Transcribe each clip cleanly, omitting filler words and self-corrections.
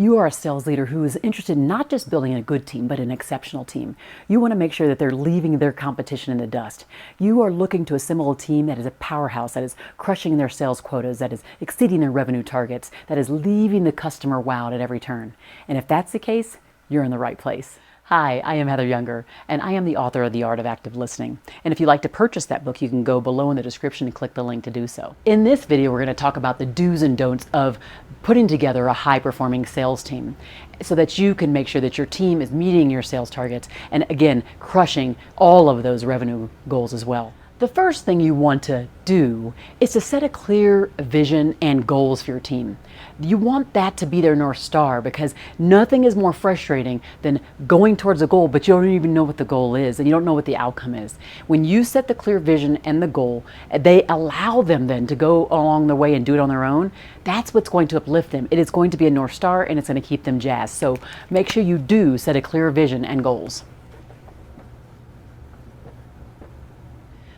You are a sales leader who is interested in not just building a good team, but an exceptional team. You want to make sure that they're leaving their competition in the dust. You are looking to assemble a team that is a powerhouse, that is crushing their sales quotas, that is exceeding their revenue targets, that is leaving the customer wowed at every turn. And if that's the case, you're in the right place. Hi, I am Heather Younger, and I am the author of The Art of Active Listening. And if you'd like to purchase that book, you can go below in the description and click the link to do so. In this video, we're going to talk about the do's and don'ts of putting together a high-performing sales team so that you can make sure that your team is meeting your sales targets and, again, crushing all of those revenue goals as well. The first thing you want to do is to set a clear vision and goals for your team. You want that to be their North Star, because nothing is more frustrating than going towards a goal, but you don't even know what the goal is and you don't know what the outcome is. When you set the clear vision and the goal, they allow them then to go along the way and do it on their own. That's what's going to uplift them. It is going to be a North Star and it's going to keep them jazzed. So make sure you do set a clear vision and goals.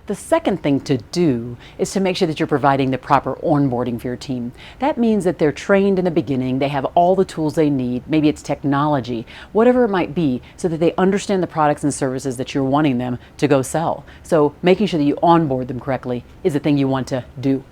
The second thing to do is to make sure that you're providing the proper onboarding for your team. That means that they're trained in the beginning, they have all the tools they need, maybe it's technology, whatever it might be, so that they understand the products and services that you're wanting them to go sell. So making sure that you onboard them correctly is the thing you want to do.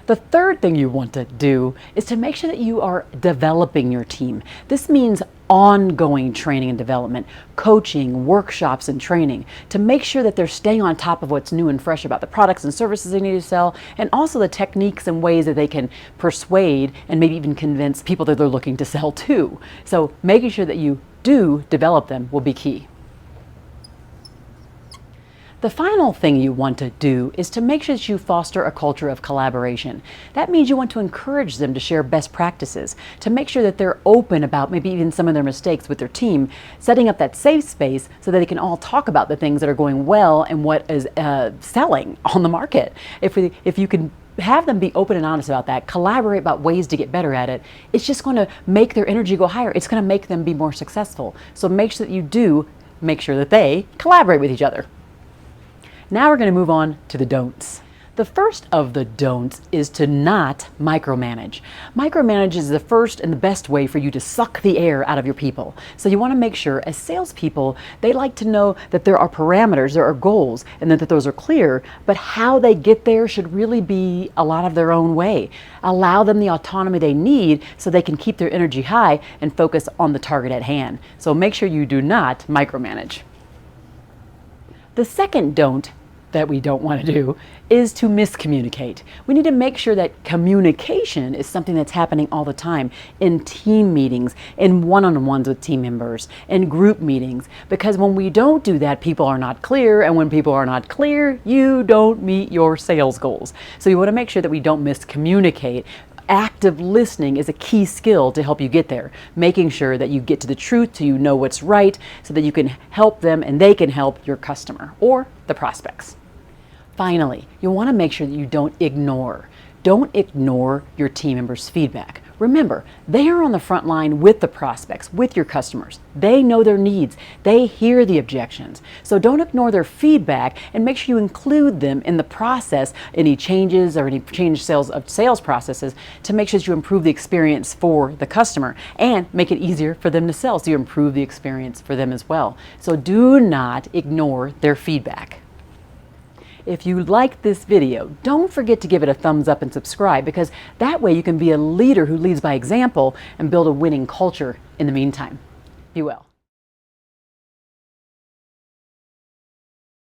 The third thing you want to do is to make sure that you are developing your team. This means ongoing training and development, coaching, workshops, and training to make sure that they're staying on top of what's new and fresh about the products and services they need to sell, and also the techniques and ways that they can persuade and maybe even convince people that they're looking to sell to. So making sure that you do develop them will be key. The final thing you want to do is to make sure that you foster a culture of collaboration. That means you want to encourage them to share best practices, to make sure that they're open about maybe even some of their mistakes with their team, setting up that safe space so that they can all talk about the things that are going well and what is selling on the market. If you can have them be open and honest about that, collaborate about ways to get better at it, it's just going to make their energy go higher. It's going to make them be more successful. So make sure that you do make sure that they collaborate with each other. Now we're going to move on to the don'ts. The first of the don'ts is to not micromanage. Micromanage is the first and the best way for you to suck the air out of your people. So you want to make sure, as salespeople, they like to know that there are parameters, there are goals, and that those are clear, but how they get there should really be a lot of their own way. Allow them the autonomy they need so they can keep their energy high and focus on the target at hand. So make sure you do not micromanage. The second don't that we don't want to do is to miscommunicate. We need to make sure that communication is something that's happening all the time in team meetings, in one-on-ones with team members, in group meetings, because when we don't do that, people are not clear, and when people are not clear, you don't meet your sales goals. So you want to make sure that we don't miscommunicate. Active listening is a key skill to help you get there, making sure that you get to the truth so you know what's right, so that you can help them and they can help your customer or the prospects. Finally, you want to make sure that you don't ignore. Don't ignore your team members' feedback. Remember, they are on the front line with the prospects, with your customers. They know their needs. They hear the objections. So don't ignore their feedback, and make sure you include them in the process, any changes or any sales processes, to make sure that you improve the experience for the customer and make it easier for them to sell, so you improve the experience for them as well. So do not ignore their feedback. If you like this video, don't forget to give it a thumbs up and subscribe, because that way you can be a leader who leads by example and build a winning culture in the meantime. Be well.